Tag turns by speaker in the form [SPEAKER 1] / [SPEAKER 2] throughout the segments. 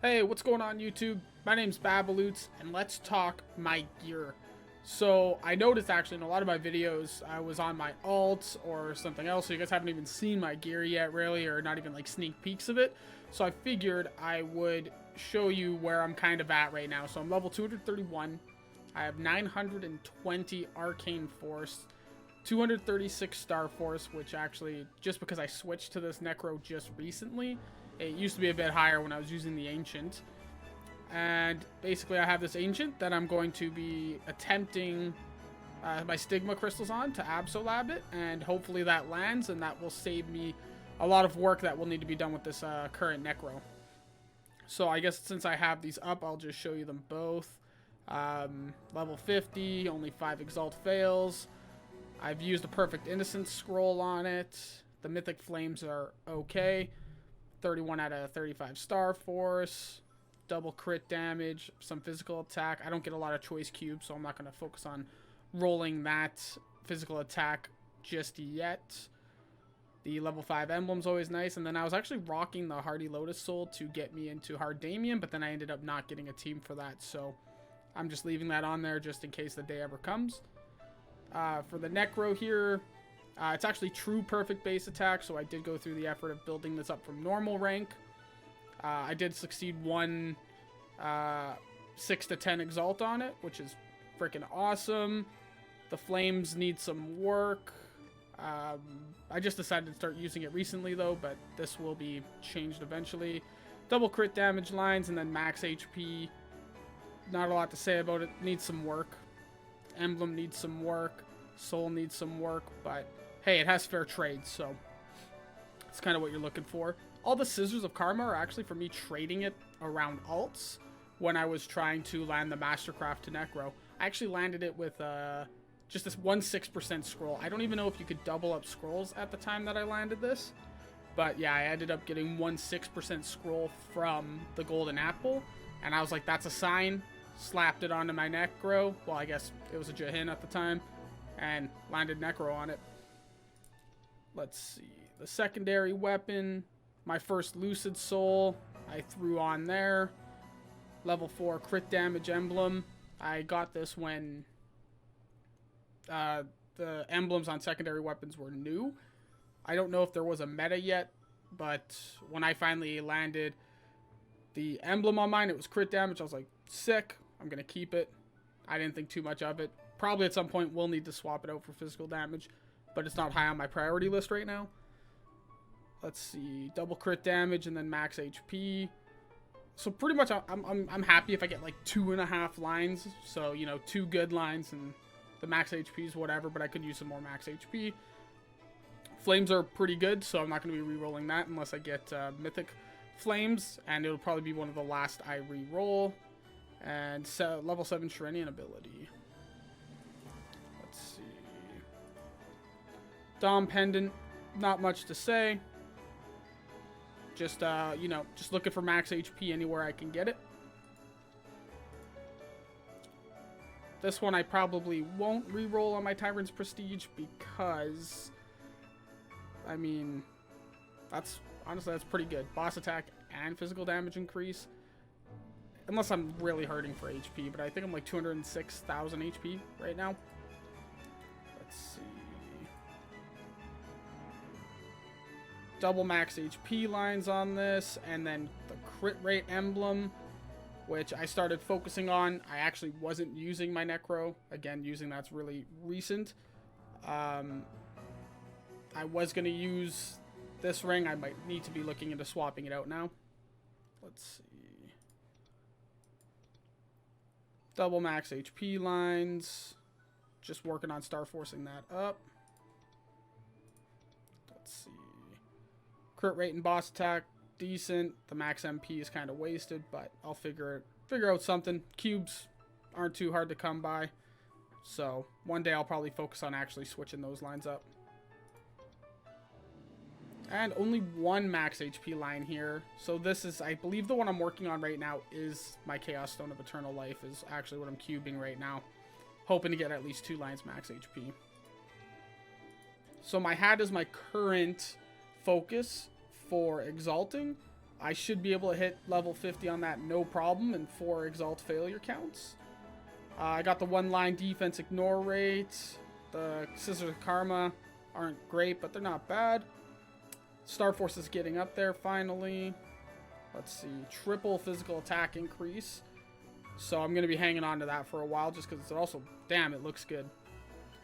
[SPEAKER 1] Hey, what's going on YouTube? My name's Babaloots, and let's talk my gear. So, I noticed actually in a lot of my videos, I was on my alts or something else, so you guys haven't even seen my gear yet, really, or not even like sneak peeks of it. So I figured I would show you where I'm kind of at right now. So I'm level 231. I have 920 Arcane Force, 236 Star Force, which actually, just because I switched to this Necro just recently, it used to be a bit higher when I was using the Ancient. And basically I have this Ancient that I'm going to be attempting my Stigma Crystals on to Absolab it, and hopefully that lands, and that will save me a lot of work that will need to be done with this current Necro. So I guess since I have these up, I'll just show you them both. Level 50, only 5 Exalt fails. I've used a Perfect Innocence scroll on it. The Mythic Flames are okay. 31 out of 35 Star Force, double crit damage, some physical attack. I don't get a lot of choice cubes, so I'm not going to focus on rolling that physical attack just yet. The level 5 emblem's always nice, and then I was actually rocking the Hardy Lotus Soul to get me into Hardamian, but then I ended up not getting a team for that, so I'm just leaving that on there just in case the day ever comes. For the Necro here, it's actually true perfect base attack, so I did go through the effort of building this up from normal rank. I did succeed one 6 to 10 Exalt on it, which is freaking awesome. The Flames need some work. I just decided to start using it recently though, but this will be changed eventually. Double crit damage lines and then max HP. Not a lot to say about it. Needs some work. Emblem needs some work. Soul needs some work, but hey, it has fair trade, so it's kind of what you're looking for. All the Scissors of Karma are actually for me trading it around alts when I was trying to land the Mastercraft to Necro. I actually landed it with just this 1/6% scroll. I don't even know if you could double up scrolls at the time that I landed this, but yeah, I ended up getting 1/6% scroll from the Golden Apple, and I was like, that's a sign. Slapped it onto my Necro. Well, I guess it was a Jahin at the time, and landed Necro on it. Let's see. The secondary weapon, my first Lucid Soul, I threw on there. Level 4 crit damage emblem. I got this when the emblems on secondary weapons were new. I don't know if there was a meta yet, but when I finally landed the emblem on mine, it was crit damage. I was like, sick. I'm going to keep it. I didn't think too much of it. Probably at some point we'll need to swap it out for physical damage, but it's not high on my priority list right now. Let's see. Double crit damage and then max HP. So pretty much I'm happy if I get like 2.5 lines. So, you know, 2 good lines and the max HP is whatever, but I could use some more max HP. Flames are pretty good, so I'm not going to be re-rolling that unless I get Mythic Flames, and it'll probably be one of the last I re-roll. And level 7 Shrenian ability. Let's see. Dom Pendant, not much to say. Just, you know, just looking for max HP anywhere I can get it. This one I probably won't re-roll on my Tyrant's Prestige because, I mean, honestly, that's pretty good. Boss attack and physical damage increase. Unless I'm really hurting for HP, but I think I'm like 206,000 HP right now. Let's see. Double max HP lines on this, and then the crit rate emblem, which I started focusing on. I actually wasn't using my Necro. Again, using that's really recent. I was going to use this ring. I might need to be looking into swapping it out now. Let's see. Double max HP lines. Just working on star forcing that up. Let's see. Crit rate and boss attack, decent. The max MP is kind of wasted, but I'll figure out something. Cubes aren't too hard to come by. So one day I'll probably focus on actually switching those lines up. And only one max HP line here. So this is, I believe the one I'm working on right now is my Chaos Stone of Eternal Life is actually what I'm cubing right now. Hoping to get at least 2 lines max HP. So my hat is my current focus for exalting. I should be able to hit level 50 on that no problem in 4 Exalt failure counts. I got the 1-line defense ignore rate. The Scissors of Karma aren't great, but they're not bad. Star Force is getting up there finally. Let's see. Triple physical attack increase. So I'm going to be hanging on to that for a while just because it's also... Damn, it looks good.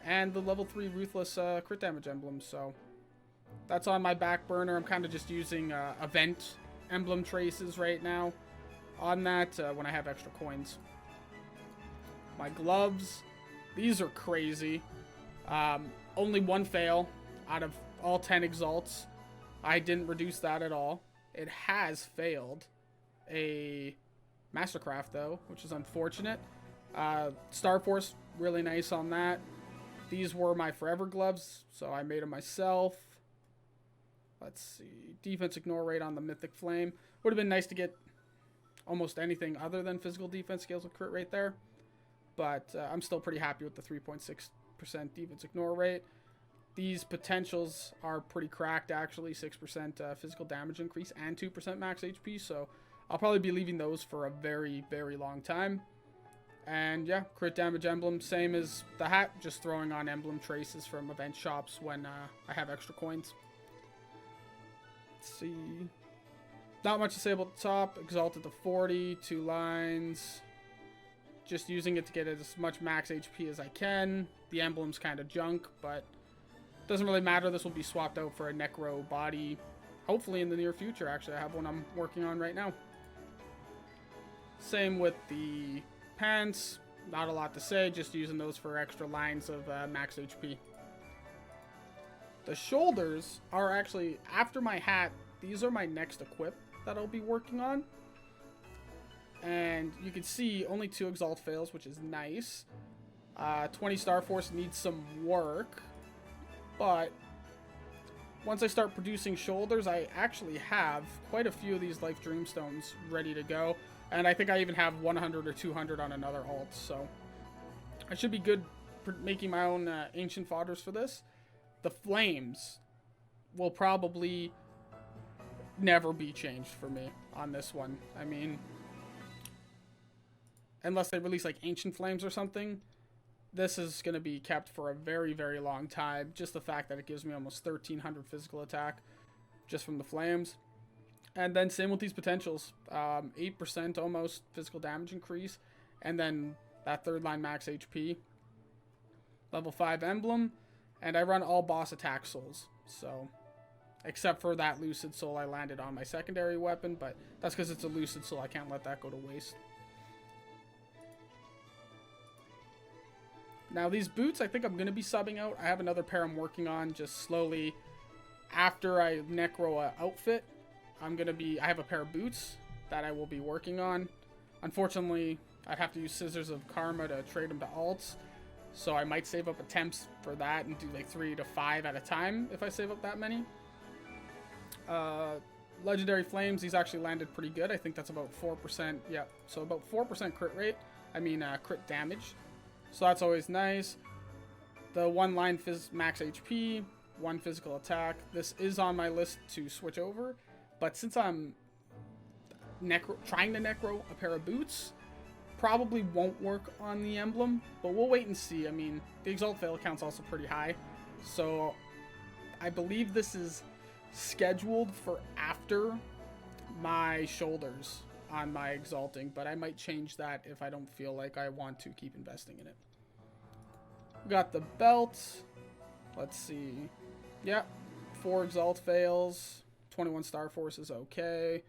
[SPEAKER 1] And the level 3 Ruthless crit damage emblem. So that's on my back burner. I'm kind of just using event emblem traces right now on that when I have extra coins. My gloves. These are crazy. Only 1 fail out of all 10 exalts. I didn't reduce that at all. It has failed a Mastercraft though, which is unfortunate. Star Force, really nice on that. These were my forever gloves, so I made them myself. Let's see. Defense ignore rate on the Mythic Flame. Would have been nice to get almost anything other than physical defense scales with crit rate there. But I'm still pretty happy with the 3.6% defense ignore rate. These potentials are pretty cracked, actually. 6% physical damage increase and 2% max HP. So I'll probably be leaving those for a very, very long time. And yeah, crit damage emblem, same as the hat. Just throwing on emblem traces from event shops when I have extra coins. Let's see. Not much to say about the top. Exalted to 40, 2 lines. Just using it to get as much max HP as I can. The emblem's kind of junk, but doesn't really matter. This will be swapped out for a Necro body, hopefully in the near future. Actually, I have one I'm working on right now. Same with the pants. Not a lot to say, just using those for extra lines of max HP. The shoulders are actually, after my hat, these are my next equip that I'll be working on. And you can see only 2 Exalt fails, which is nice. 20 Star Force needs some work. But once I start producing shoulders, I actually have quite a few of these Life Dreamstones ready to go. And I think I even have 100 or 200 on another alt. So I should be good for making my own ancient fodders for this. The flames will probably never be changed for me on this one. I mean, unless they release like ancient flames or something, this is going to be kept for a very, very long time. Just the fact that it gives me almost 1300 physical attack just from the flames. And then same with these potentials. 8% almost physical damage increase. And then that 3rd line max HP. Level 5 emblem. And I run all boss attack souls. So, except for that Lucid Soul I landed on my secondary weapon. But that's because it's a Lucid Soul. I can't let that go to waste. Now these boots, I think I'm going to be subbing out. I have another pair I'm working on just slowly. After I Necro a outfit, I have a pair of boots that I will be working on. Unfortunately, I'd have to use Scissors of Karma to trade them to alts. So I might save up attempts for that and do like 3 to 5 at a time if I save up that many. Legendary Flames, these actually landed pretty good. I think that's about 4%. Yeah, so about 4% crit rate. Crit damage. So that's always nice. The 1-line max HP, 1 physical attack. This is on my list to switch over. But since I'm trying to Necro a pair of boots, probably won't work on the emblem. But we'll wait and see. I mean, the Exalt fail count's also pretty high. So I believe this is scheduled for after my shoulders on my Exalting, but I might change that if I don't feel like I want to keep investing in it. We got the belt. Let's see. Yep. 4 Exalt fails. 21 Star Force is okay.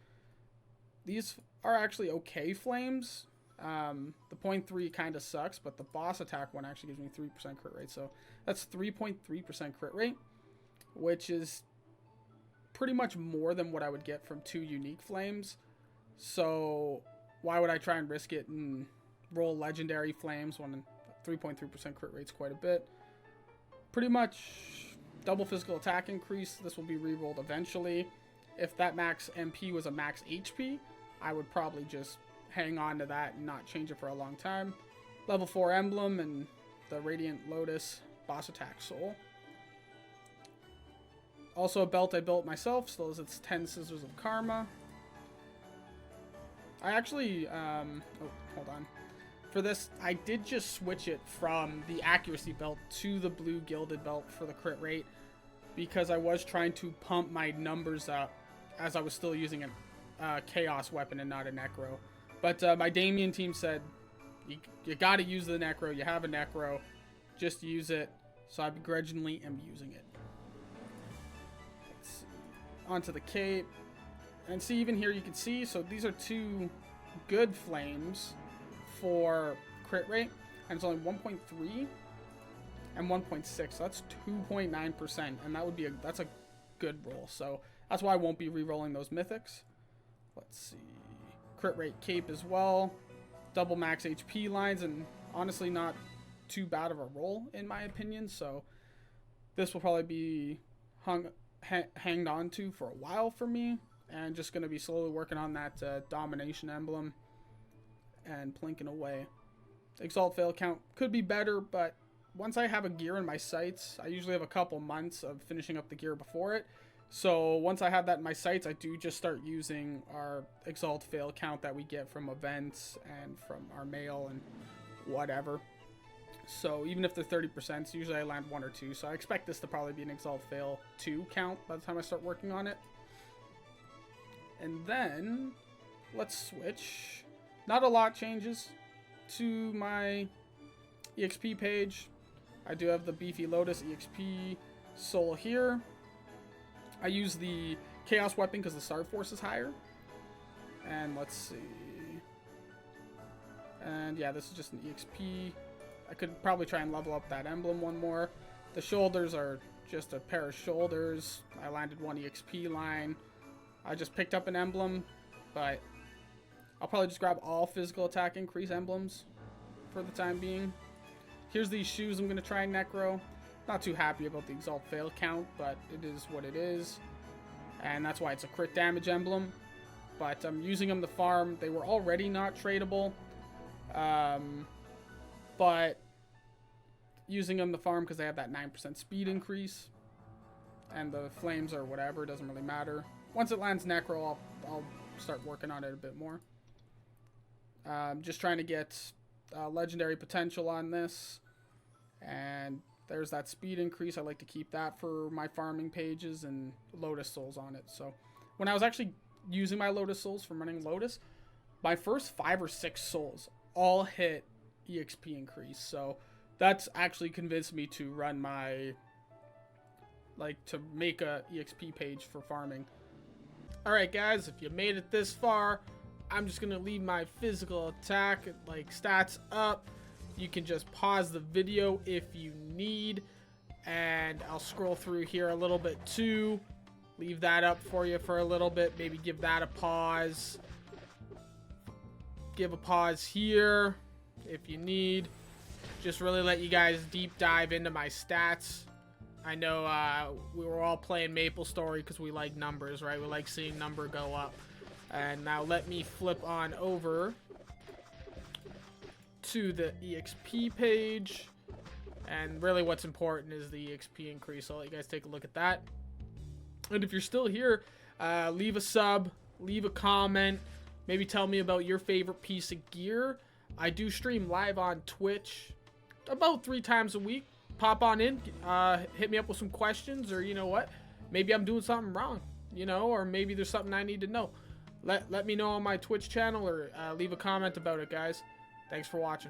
[SPEAKER 1] These are actually okay flames. The 0.3 kind of sucks, but the boss attack one actually gives me 3% crit rate. So that's 3.3% crit rate, which is pretty much more than what I would get from 2 unique flames. So why would I try and risk it and roll legendary flames when 3.3% crit rate's quite a bit? Pretty much double physical attack increase. This will be re-rolled eventually. If that max MP was a max HP, I would probably just hang on to that and not change it for a long time. Level 4 emblem and the Radiant Lotus boss attack soul. Also a belt I built myself, so it's 10 Scissors of Karma. I actually, oh, hold on. For this, I did just switch it from the accuracy belt to the blue gilded belt for the crit rate, because I was trying to pump my numbers up as I was still using a chaos weapon and not a necro. But my Damien team said, you gotta use the necro. You have a necro, just use it. So I begrudgingly am using it. Let's see. Onto the cape. And see, even here you can see, so these are 2 good flames for crit rate, and it's only 1.3 and 1.6, so that's 2.9%, and that would be that's a good roll. So that's why I won't be re-rolling those mythics. Let's see, crit rate cape as well, double max HP lines, and honestly not too bad of a roll in my opinion. So this will probably be hanged on to for a while for me, and just going to be slowly working on that domination emblem and plinking away. Exalt fail count could be better, but once I have a gear in my sights, I usually have a couple months of finishing up the gear before it. So once I have that in my sights, I do just start using our exalt fail count that we get from events and from our mail and whatever. So even if they're 30%, usually I land 1 or 2. So I expect this to probably be an exalt fail 2 count by the time I start working on it. And then let's switch. Not a lot changes to my EXP page. I do have the beefy Lotus EXP soul here. I use the chaos weapon because the Star Force is higher. And let's see. And yeah, this is just an EXP. I could probably try and level up that emblem one more. The shoulders are just a pair of shoulders. I landed 1 EXP line. I just picked up an emblem, but I'll probably just grab all physical attack increase emblems for the time being. Here's these shoes I'm going to try necro. Not too happy about the exalt fail count, but it is what it is. And that's why it's a crit damage emblem. But I'm using them to farm. They were already not tradable. But using them to farm because they have that 9% speed increase. And the flames or whatever, doesn't really matter. Once it lands necro, I'll start working on it a bit more. Just trying to get legendary potential on this. And there's that speed increase. I like to keep that for my farming pages and Lotus souls on it. So when I was actually using my Lotus souls from running Lotus, my first 5 or 6 souls all hit EXP increase. So that's actually convinced me to run my, to make a EXP page for farming. Alright guys, if you made it this far, I'm just going to leave my physical attack stats up. You can just pause the video if you need, and I'll scroll through here a little bit too. Leave that up for you for a little bit. Maybe give that a pause. Give a pause here if you need. Just really let you guys deep dive into my stats. I know we were all playing MapleStory because we like numbers, right? We like seeing number go up. And now let me flip on over to the EXP page. And really what's important is the EXP increase. So I'll let you guys take a look at that. And if you're still here, leave a sub, leave a comment. Maybe tell me about your favorite piece of gear. I do stream live on Twitch about 3 times a week. Pop on in, hit me up with some questions, or you know what, maybe I'm doing something wrong, you know, or maybe there's something I need to know. Let me know on my Twitch channel, or leave a comment about it, guys. Thanks for watching.